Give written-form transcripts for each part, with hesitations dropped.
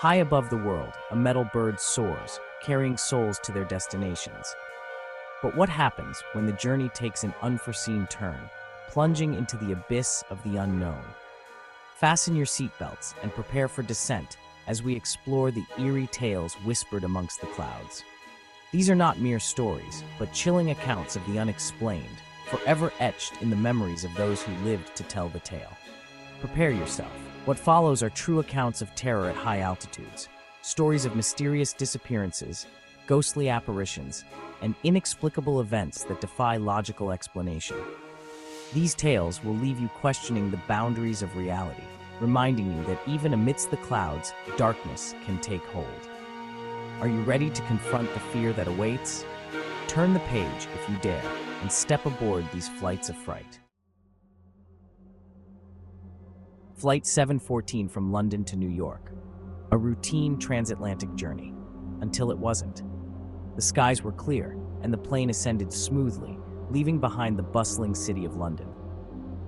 High above the world, a metal bird soars, carrying souls to their destinations. But what happens when the journey takes an unforeseen turn, plunging into the abyss of the unknown? Fasten your seatbelts and prepare for descent as we explore the eerie tales whispered amongst the clouds. These are not mere stories, but chilling accounts of the unexplained, forever etched in the memories of those who lived to tell the tale. Prepare yourself. What follows are true accounts of terror at high altitudes, stories of mysterious disappearances, ghostly apparitions, and inexplicable events that defy logical explanation. These tales will leave you questioning the boundaries of reality, reminding you that even amidst the clouds, darkness can take hold. Are you ready to confront the fear that awaits? Turn the page if you dare, and step aboard these flights of fright. Flight 714 from London to New York. A routine transatlantic journey. Until it wasn't. The skies were clear, and the plane ascended smoothly, leaving behind the bustling city of London.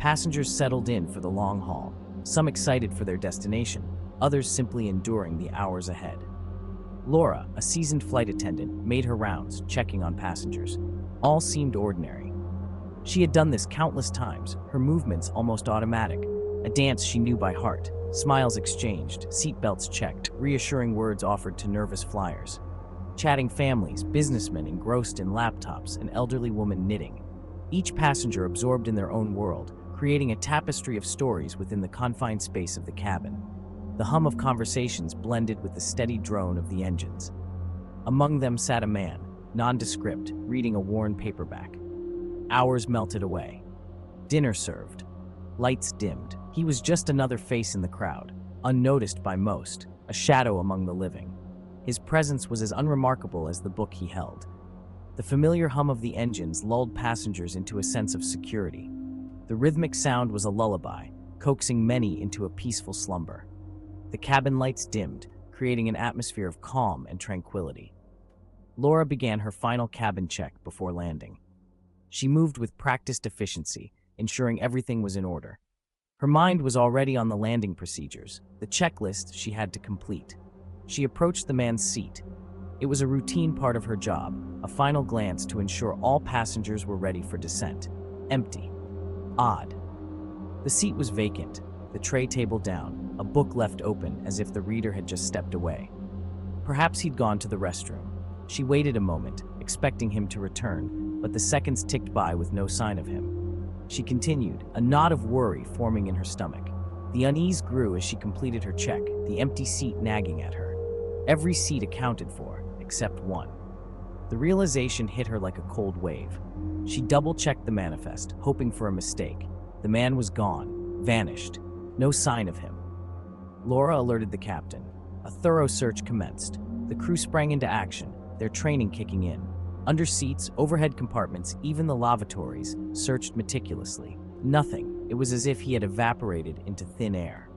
Passengers settled in for the long haul, some excited for their destination, others simply enduring the hours ahead. Laura, a seasoned flight attendant, made her rounds, checking on passengers. All seemed ordinary. She had done this countless times, her movements almost automatic, a dance she knew by heart, smiles exchanged, seatbelts checked, reassuring words offered to nervous flyers. Chatting families, businessmen engrossed in laptops, an elderly woman knitting. Each passenger absorbed in their own world, creating a tapestry of stories within the confined space of the cabin. The hum of conversations blended with the steady drone of the engines. Among them sat a man, nondescript, reading a worn paperback. Hours melted away. Dinner served. Lights dimmed. He was just another face in the crowd, unnoticed by most, a shadow among the living. His presence was as unremarkable as the book he held. The familiar hum of the engines lulled passengers into a sense of security. The rhythmic sound was a lullaby, coaxing many into a peaceful slumber. The cabin lights dimmed, creating an atmosphere of calm and tranquility. Laura began her final cabin check before landing. She moved with practiced efficiency, ensuring everything was in order. Her mind was already on the landing procedures, the checklist she had to complete. She approached the man's seat. It was a routine part of her job, a final glance to ensure all passengers were ready for descent. Empty. Odd. The seat was vacant, the tray table down, a book left open as if the reader had just stepped away. Perhaps he'd gone to the restroom. She waited a moment, expecting him to return, but the seconds ticked by with no sign of him. She continued, a knot of worry forming in her stomach. The unease grew as she completed her check, the empty seat nagging at her. Every seat accounted for, except one. The realization hit her like a cold wave. She double-checked the manifest, hoping for a mistake. The man was gone, vanished. No sign of him. Laura alerted the captain. A thorough search commenced. The crew sprang into action, their training kicking in. Under seats, overhead compartments, even the lavatories, searched meticulously. Nothing. It was as if he had evaporated into thin air.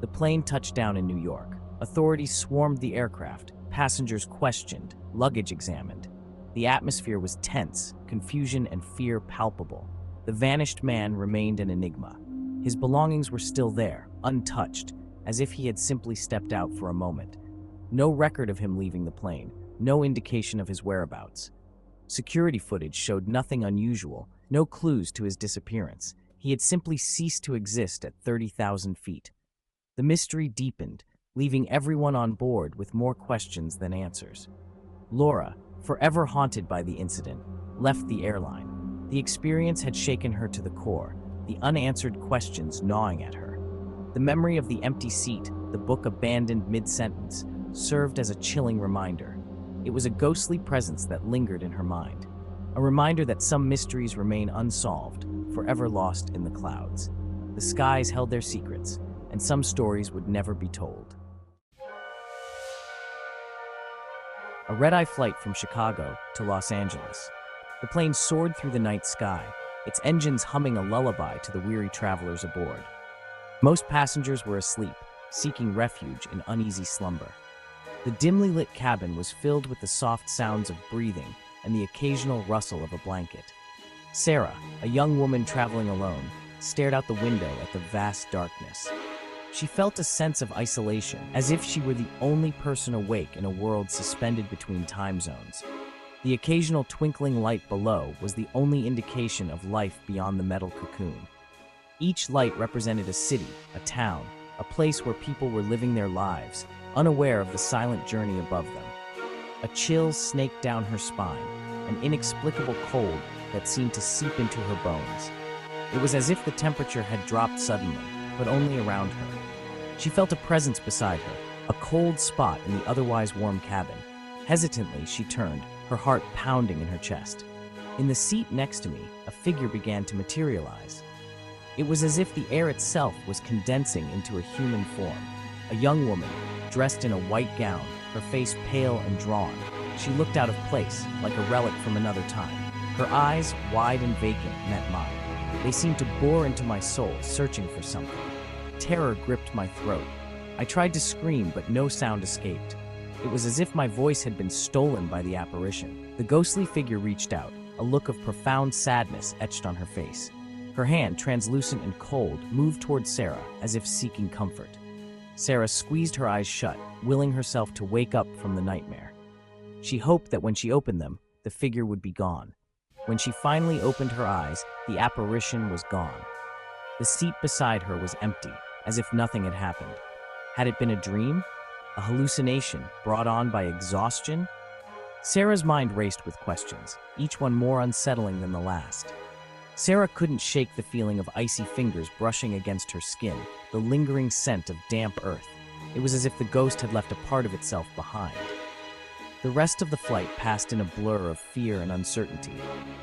The plane touched down in New York. Authorities swarmed the aircraft. Passengers questioned, luggage examined. The atmosphere was tense, confusion and fear palpable. The vanished man remained an enigma. His belongings were still there, untouched, as if he had simply stepped out for a moment. No record of him leaving the plane, no indication of his whereabouts. Security footage showed nothing unusual, no clues to his disappearance. He had simply ceased to exist at 30,000 feet. The mystery deepened, leaving everyone on board with more questions than answers. Laura, forever haunted by the incident, left the airline. The experience had shaken her to the core, the unanswered questions gnawing at her. The memory of the empty seat, the book abandoned mid-sentence, served as a chilling reminder. It was a ghostly presence that lingered in her mind, a reminder that some mysteries remain unsolved, forever lost in the clouds. The skies held their secrets, and some stories would never be told. A red-eye flight from Chicago to Los Angeles. The plane soared through the night sky, its engines humming a lullaby to the weary travelers aboard. Most passengers were asleep, seeking refuge in uneasy slumber. The dimly lit cabin was filled with the soft sounds of breathing and the occasional rustle of a blanket. Sarah, a young woman traveling alone, stared out the window at the vast darkness. She felt a sense of isolation, as if she were the only person awake in a world suspended between time zones. The occasional twinkling light below was the only indication of life beyond the metal cocoon. Each light represented a city, a town, a place where people were living their lives, unaware of the silent journey above them. A chill snaked down her spine, an inexplicable cold that seemed to seep into her bones. It was as if the temperature had dropped suddenly, but only around her. She felt a presence beside her, a cold spot in the otherwise warm cabin. Hesitantly, she turned, her heart pounding in her chest. In the seat next to me, a figure began to materialize. It was as if the air itself was condensing into a human form. A young woman, dressed in a white gown, her face pale and drawn. She looked out of place, like a relic from another time. Her eyes, wide and vacant, met mine. They seemed to bore into my soul, searching for something. Terror gripped my throat. I tried to scream, but no sound escaped. It was as if my voice had been stolen by the apparition. The ghostly figure reached out, a look of profound sadness etched on her face. Her hand, translucent and cold, moved toward Sarah, as if seeking comfort. Sarah squeezed her eyes shut, willing herself to wake up from the nightmare. She hoped that when she opened them, the figure would be gone. When she finally opened her eyes, the apparition was gone. The seat beside her was empty, as if nothing had happened. Had it been a dream? A hallucination brought on by exhaustion? Sarah's mind raced with questions, each one more unsettling than the last. Sarah couldn't shake the feeling of icy fingers brushing against her skin, the lingering scent of damp earth. It was as if the ghost had left a part of itself behind. The rest of the flight passed in a blur of fear and uncertainty.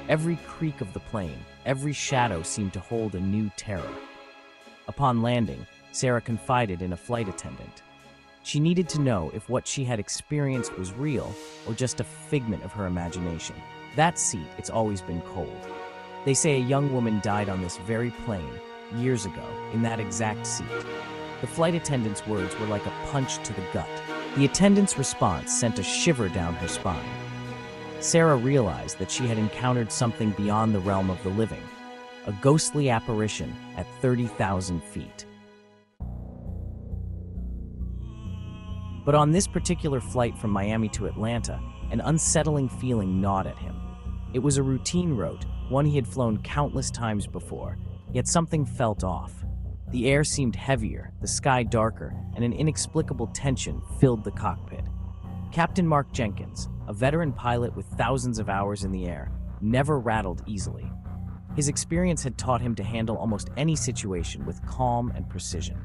Every creak of the plane, every shadow seemed to hold a new terror. Upon landing, Sarah confided in a flight attendant. She needed to know if what she had experienced was real or just a figment of her imagination. That seat, it's always been cold. They say a young woman died on this very plane, years ago, in that exact seat. The flight attendant's words were like a punch to the gut. The attendant's response sent a shiver down her spine. Sarah realized that she had encountered something beyond the realm of the living, a ghostly apparition at 30,000 feet. But on this particular flight from Miami to Atlanta, an unsettling feeling gnawed at him. It was a routine route, one he had flown countless times before, yet something felt off. The air seemed heavier, the sky darker, and an inexplicable tension filled the cockpit. Captain Mark Jenkins, a veteran pilot with thousands of hours in the air, never rattled easily. His experience had taught him to handle almost any situation with calm and precision.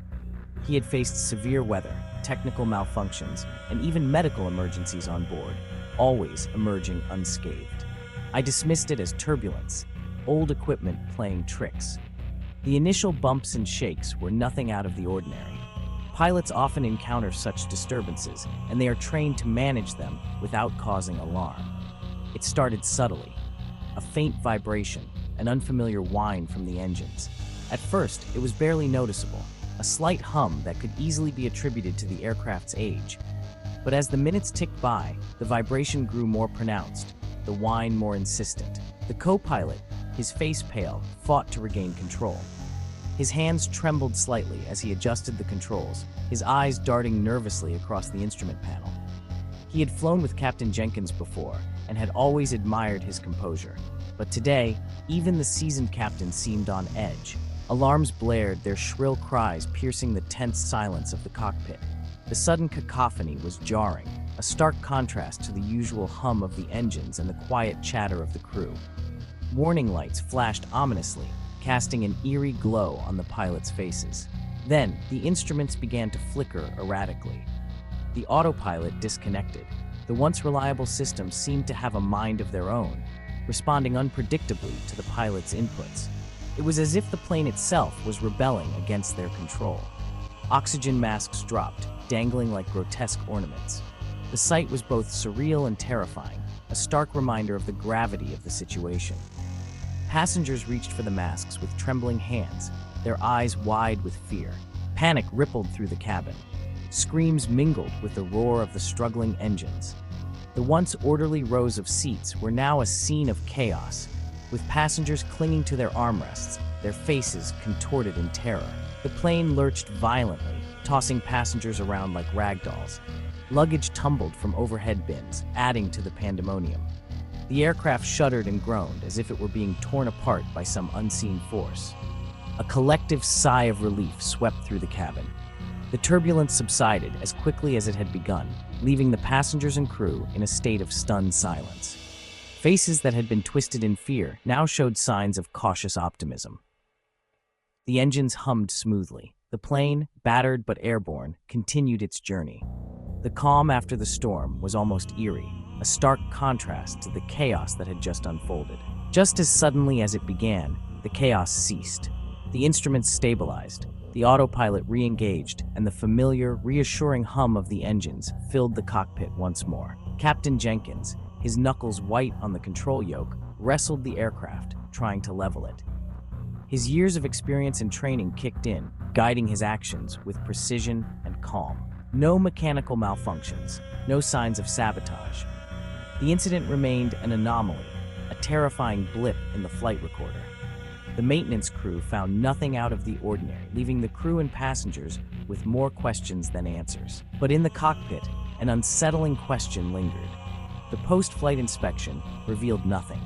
He had faced severe weather, technical malfunctions, and even medical emergencies on board, always emerging unscathed. I dismissed it as turbulence, old equipment playing tricks. The initial bumps and shakes were nothing out of the ordinary. Pilots often encounter such disturbances, and they are trained to manage them without causing alarm. It started subtly, a faint vibration, an unfamiliar whine from the engines. At first, it was barely noticeable, a slight hum that could easily be attributed to the aircraft's age. But as the minutes ticked by, the vibration grew more pronounced, the whine more insistent. The co-pilot, his face pale, fought to regain control. His hands trembled slightly as he adjusted the controls, his eyes darting nervously across the instrument panel. He had flown with Captain Jenkins before and had always admired his composure. But today, even the seasoned captain seemed on edge. Alarms blared, their shrill cries piercing the tense silence of the cockpit. The sudden cacophony was jarring, a stark contrast to the usual hum of the engines and the quiet chatter of the crew. Warning lights flashed ominously, casting an eerie glow on the pilots' faces. Then, the instruments began to flicker erratically. The autopilot disconnected. The once reliable system seemed to have a mind of their own, responding unpredictably to the pilot's inputs. It was as if the plane itself was rebelling against their control. Oxygen masks dropped, dangling like grotesque ornaments. The sight was both surreal and terrifying, a stark reminder of the gravity of the situation. Passengers reached for the masks with trembling hands, their eyes wide with fear. Panic rippled through the cabin. Screams mingled with the roar of the struggling engines. The once orderly rows of seats were now a scene of chaos. with passengers clinging to their armrests, their faces contorted in terror. The plane lurched violently, tossing passengers around like ragdolls. Luggage tumbled from overhead bins, adding to the pandemonium. The aircraft shuddered and groaned as if it were being torn apart by some unseen force. A collective sigh of relief swept through the cabin. The turbulence subsided as quickly as it had begun, leaving the passengers and crew in a state of stunned silence. Faces that had been twisted in fear now showed signs of cautious optimism. The engines hummed smoothly. The plane, battered but airborne, continued its journey. The calm after the storm was almost eerie, a stark contrast to the chaos that had just unfolded. Just as suddenly as it began, the chaos ceased. The instruments stabilized, the autopilot re-engaged, and the familiar, reassuring hum of the engines filled the cockpit once more. Captain Jenkins, his knuckles white on the control yoke, wrestled the aircraft, trying to level it. His years of experience and training kicked in, guiding his actions with precision and calm. No mechanical malfunctions, no signs of sabotage. The incident remained an anomaly, a terrifying blip in the flight recorder. The maintenance crew found nothing out of the ordinary, leaving the crew and passengers with more questions than answers. But in the cockpit, an unsettling question lingered. The post-flight inspection revealed nothing.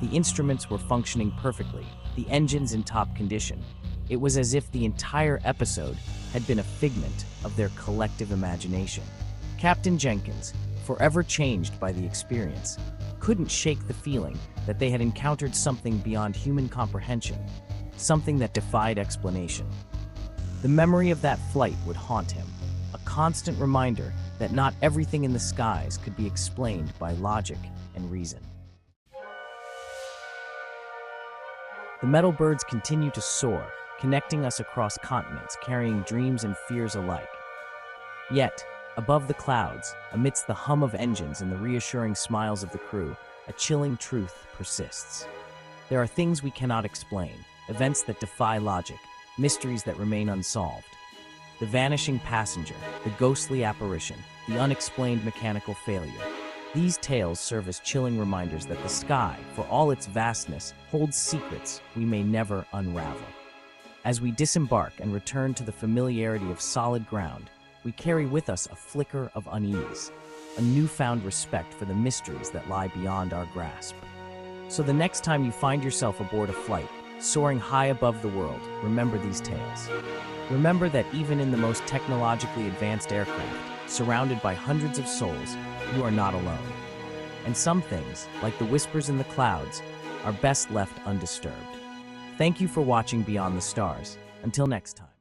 The instruments were functioning perfectly, the engines in top condition. It was as if the entire episode had been a figment of their collective imagination. Captain Jenkins, forever changed by the experience, couldn't shake the feeling that they had encountered something beyond human comprehension, something that defied explanation. The memory of that flight would haunt him, a constant reminder that not everything in the skies could be explained by logic and reason. The metal birds continue to soar, connecting us across continents, carrying dreams and fears alike. Yet, above the clouds, amidst the hum of engines and the reassuring smiles of the crew, a chilling truth persists. There are things we cannot explain, events that defy logic, mysteries that remain unsolved. The vanishing passenger, the ghostly apparition, the unexplained mechanical failure. These tales serve as chilling reminders that the sky, for all its vastness, holds secrets we may never unravel. As we disembark and return to the familiarity of solid ground, we carry with us a flicker of unease, a newfound respect for the mysteries that lie beyond our grasp. So the next time you find yourself aboard a flight, soaring high above the world, remember these tales. Remember that even in the most technologically advanced aircraft, surrounded by hundreds of souls, you are not alone. And some things, like the whispers in the clouds, are best left undisturbed. Thank you for watching Beyond the Stars. Until next time.